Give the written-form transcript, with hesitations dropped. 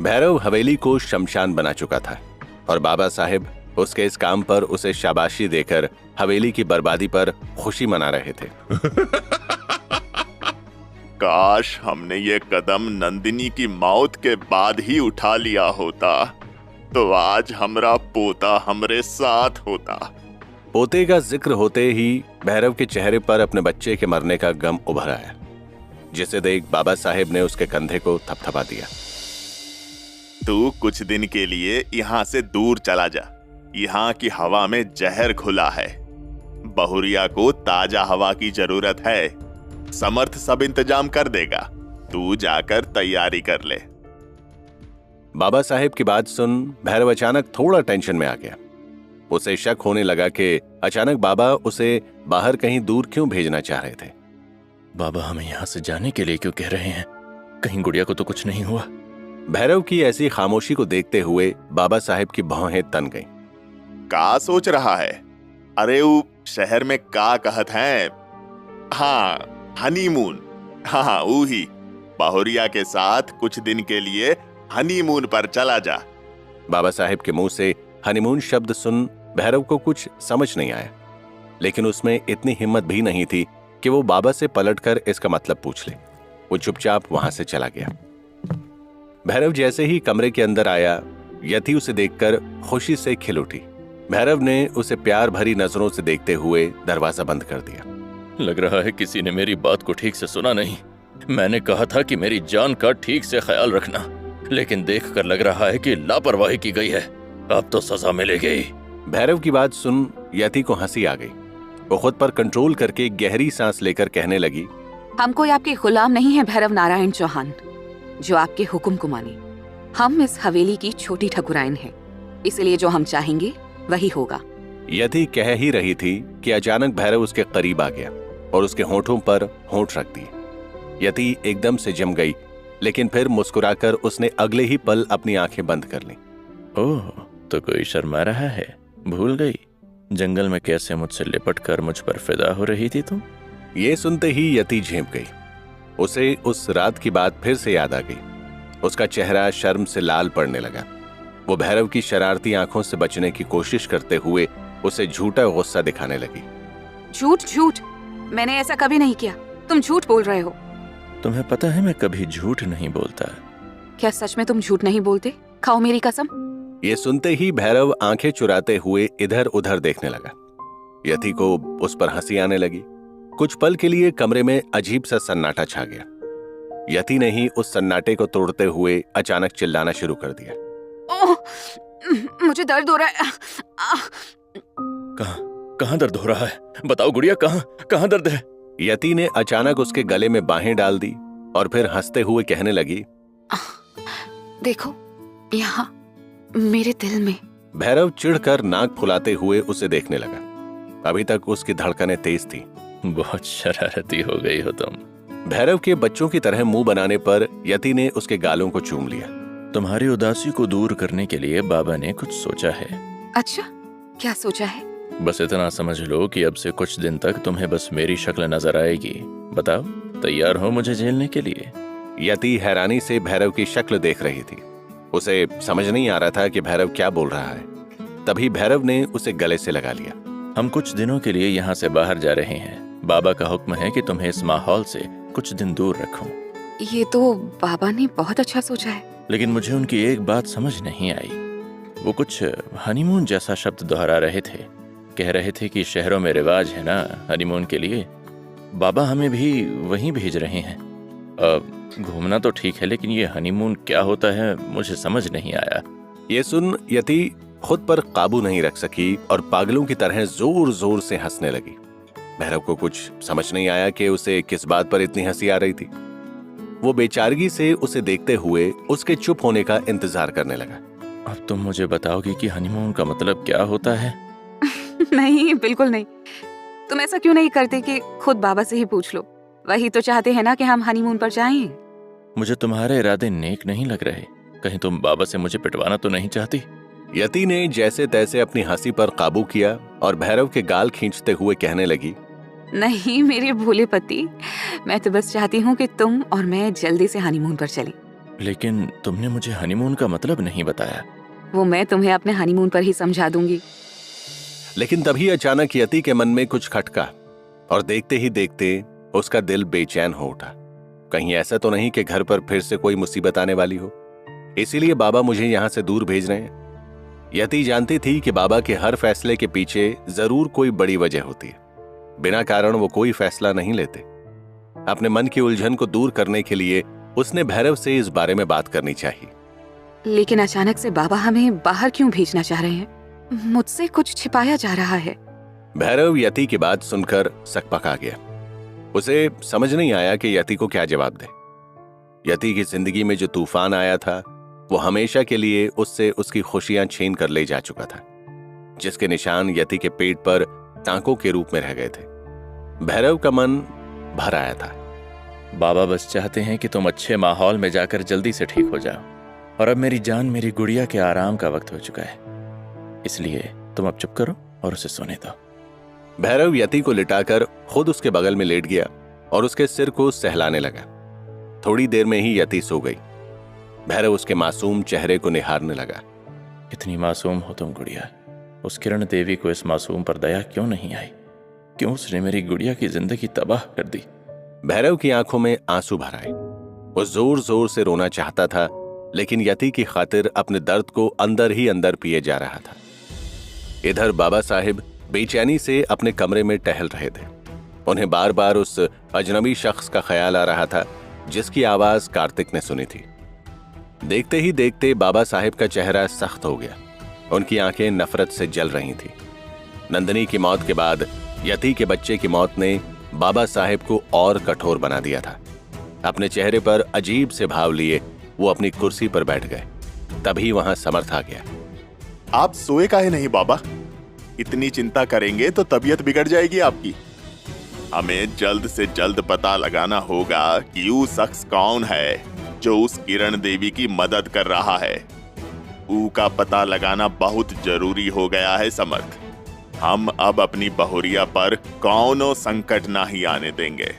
भैरव हवेली को शमशान बना चुका था और बाबा साहेब उसके इस काम पर उसे शाबाशी देकर हवेली की बर्बादी पर खुशी मना रहे थे। काश हमने ये कदम नंदिनी की मौत के बाद ही उठा लिया होता, तो आज हमरा पोता हमरे साथ होता। पोते का जिक्र होते ही भैरव के चेहरे पर अपने बच्चे के मरने का गम उभर आया, जिसे देख बाबा साहेब ने उसके कंधे को थपथपा दिया। तू कुछ दिन के लिए यहाँ से दूर चला जा, यहाँ की हवा में जहर घुला है। बहुरिया को ताजा हवा की जरूरत है, समर्थ सब इंतजाम कर देगा, तू जाकर तैयारी कर ले। बाबा साहेब की बात सुन भैरव अचानक थोड़ा टेंशन में आ गया। उसे शक होने लगा कि अचानक बाबा उसे बाहर कहीं दूर क्यों भेजना चाह रहे थे। बाबा हमें यहाँ से जाने के लिए क्यों कह रहे हैं? कहीं गुड़िया को तो कुछ नहीं हुआ? भैरव की ऐसी खामोशी को देखते हुए बाबा साहेब की भौहें तन गईं। का सोच रहा है? अरे वो शहर में का कहत हैं? हाँ, हनीमून। हाँ, वो ही बहुरिया के साथ कुछ दिन के लिए हनीमून पर चला जा। बाबा साहेब के मुंह से हनीमून शब्द सुन भैरव को कुछ समझ नहीं आया, लेकिन उसमें इतनी हिम्मत भी नहीं थी कि वो बाबा से पलटकर इसका मतलब पूछ ले। वो चुपचाप वहां से चला गया। भैरव जैसे ही कमरे के अंदर आया, यति उसे देखकर खुशी से खिल उठी। भैरव ने उसे प्यार भरी नजरों से देखते हुए दरवाजा बंद कर दिया। लग रहा है किसी ने मेरी बात को ठीक से सुना नहीं। मैंने कहा था कि मेरी जान का ठीक से ख्याल रखना, लेकिन देखकर लग रहा है कि लापरवाही की गई है। अब तो सजा मिलेगी। भैरव की बात सुन यति को हंसी आ गई। वो खुद पर कंट्रोल करके गहरी सांस लेकर कहने लगी, हम कोई आपके गुलाम नहीं है भैरव नारायण चौहान, जो आपके हुक्म को माने। हम इस हवेली की छोटी ठकुराइन हैं, इसलिए जो हम चाहेंगे वही होगा। यति कह ही रही थी कि अचानक भैरव उसके करीब आ गया और उसके होठों पर होंठ रख दिए। यति एकदम से जम गई, लेकिन फिर मुस्कुराकर उसने अगले ही पल अपनी आंखें बंद कर लीं। ओह, तो कोई शर्मा रहा है? भूल गई जंगल में कैसे मुझसे लिपट कर मुझ पर फिदा हो रही थी तुम? ये सुनते ही यति झेंप गई। उसे उस रात की बात फिर से याद आ गई। उसका चेहरा शर्म से लाल पड़ने लगा। वो भैरव की शरारती आंखों से बचने की कोशिश करते हुए उसे झूठा गुस्सा दिखाने लगी। झूठ झूठ, मैंने ऐसा कभी नहीं किया, तुम झूठ बोल रहे हो। तुम्हें पता है मैं कभी झूठ नहीं बोलता। क्या सच में तुम झूठ नहीं बोलते? खाओ मेरी कसम। ये सुनते ही भैरव आंखें चुराते हुए इधर उधर देखने लगा। यति को उस पर हंसी आने लगी। कुछ पल के लिए कमरे में अजीब सा सन्नाटा छा गया। यति ने ही उस सन्नाटे को तोड़ते हुए अचानक चिल्लाना शुरू कर दिया। ओह, मुझे दर्द हो रहा है। कहाँ दर्द हो रहा है? बताओ गुड़िया, कहाँ दर्द है? यति ने अचानक उसके गले में बाहें डाल दी और फिर हंसते हुए कहने लगी, देखो यहाँ मेरे दिल में। भैरव चिढ़कर नाक फुलाते हुए उसे देखने लगा। अभी तक उसकी धड़कनें तेज थी। बहुत शरारती हो गई हो तुम। भैरव के बच्चों की तरह मुंह बनाने पर यति ने उसके गालों को चूम लिया। तुम्हारी उदासी को दूर करने के लिए बाबा ने कुछ सोचा है। अच्छा, क्या सोचा है? बस इतना समझ लो कि अब से कुछ दिन तक तुम्हें बस मेरी शक्ल नजर आएगी। बताओ, तैयार हो मुझे झेलने के लिए? यति हैरानी से भैरव की शक्ल देख रही थी। उसे समझ नहीं आ रहा था कि भैरव क्या बोल रहा है। तभी भैरव ने उसे गले से लगा लिया। हम कुछ दिनों के लिए यहाँ से बाहर जा रहे हैं। बाबा का हुक्म है कि तुम्हें इस माहौल से कुछ दिन दूर रखूं। ये तो बाबा ने बहुत अच्छा सोचा है। लेकिन मुझे उनकी एक बात समझ नहीं आई। वो कुछ हनीमून जैसा शब्द दोहरा रहे थे। कह रहे थे कि शहरों में रिवाज है ना हनीमून के लिए। बाबा हमें भी वहीं भेज रहे हैं। घूमना तो ठीक है, लेकिन ये हनीमून क्या होता है मुझे समझ नहीं आया। ये सुन यति खुद पर काबू नहीं रख सकी और पागलों की तरह जोर जोर से हंसने लगी। भैरव को कुछ समझ नहीं आया कि उसे किस बात पर इतनी हंसी आ रही थी। वो बेचारगी से उसे देखते हुए उसके चुप होने का इंतजार करने लगा। अब तुम मुझे बताओगी कि हनीमून का मतलब क्या होता है? नहीं, बिल्कुल नहीं। तुम ऐसा क्यों नहीं करते कि खुद बाबा से ही पूछ लो? वही तो चाहते हैं ना कि हम हनीमून पर जाएं। मुझे तुम्हारे इरादे नेक नहीं लग रहे। कहीं तुम बाबा से मुझे पिटवाना तो नहीं चाहती? यति ने जैसे तैसे अपनी हंसी पर काबू किया और भैरव के गाल खींचते हुए कहने लगी, नहीं मेरे भोले पति, मैं तो बस चाहती हूँ कि तुम और मैं जल्दी से हनीमून पर चलें। लेकिन तुमने मुझे हनीमून का मतलब नहीं बताया। वो मैं तुम्हें अपने हनीमून पर ही समझा दूंगी। लेकिन तभी अचानक यति के मन में कुछ खटका और देखते ही देखते उसका दिल बेचैन हो उठा। कहीं ऐसा तो नहीं कि घर पर फिर से कोई मुसीबत आने वाली हो, इसीलिए बाबा मुझे यहां से दूर भेज रहे हैं। यति जानती थी कि बाबा के हर फैसले के पीछे जरूर कोई बड़ी वजह होती है। बिना कारण वो कोई फैसला नहीं लेते। अपने मन की उलझन को दूर करने के लिए उसने भैरव से इस बारे में बात करनी चाहिए। लेकिन अचानक से बाबा हमें बाहर क्यों भेजना चाह रहे हैं? मुझसे कुछ छिपाया जा रहा है। भैरव यति की बात सुनकर सकपका गया। उसे समझ नहीं आया कि यति को क्या जवाब दे। यति की जिंदगी में जो तूफान आया था वो हमेशा के लिए उससे उसकी खुशियां छीन कर ले जा चुका था, जिसके निशान यति के पेट पर टांकों के रूप में रह गए थे। भैरव का मन भर आया था। बाबा बस चाहते हैं कि तुम अच्छे माहौल में जाकर जल्दी से ठीक हो जाओ, और अब मेरी जान, मेरी गुड़िया के आराम का वक्त हो चुका है, इसलिए तुम अब चुप करो और उसे सोने दो। भैरव यति को लिटाकर खुद उसके बगल में लेट गया और उसके सिर को सहलाने लगा। थोड़ी देर में ही यति सो गई। भैरव उसके मासूम चेहरे को निहारने लगा। इतनी मासूम हो तुम गुड़िया, उस किरण देवी को इस मासूम पर दया क्यों नहीं आई? क्यों उसने मेरी गुड़िया की जिंदगी तबाह कर दी? भैरव की आंखों में आंसू भर आए। वो जोर जोर से रोना चाहता था, लेकिन यति की खातिर अपने दर्द को अंदर ही अंदर पिए जा रहा था। इधर बाबा साहिब बेचैनी से अपने कमरे में टहल रहे थे। उन्हें बार बार उस अजनबी शख्स का ख्याल आ रहा था जिसकी आवाज कार्तिक ने सुनी थी। देखते ही देखते बाबा साहिब का चेहरा सख्त हो गया। उनकी आंखें नफरत से जल रही थी। नंदिनी की मौत के बाद यति के बच्चे की मौत ने बाबा साहिब को और कठोर बना दिया था। अपने चेहरे पर अजीब से भाव लिए वो अपनी कुर्सी पर बैठ गए। तभी वहां समर्थ आ गया। आप सोए काहे नहीं बाबा? इतनी चिंता करेंगे तो तबीयत बिगड़ जाएगी आपकी। हमें जल्द से जल्द पता लगाना होगा कि वो शख्स कौन है जो उस किरण देवी की मदद कर रहा है। ऊ का पता लगाना बहुत जरूरी हो गया है समर्थ। हम अब अपनी बहुरिया पर कौनो संकट ना ही आने देंगे।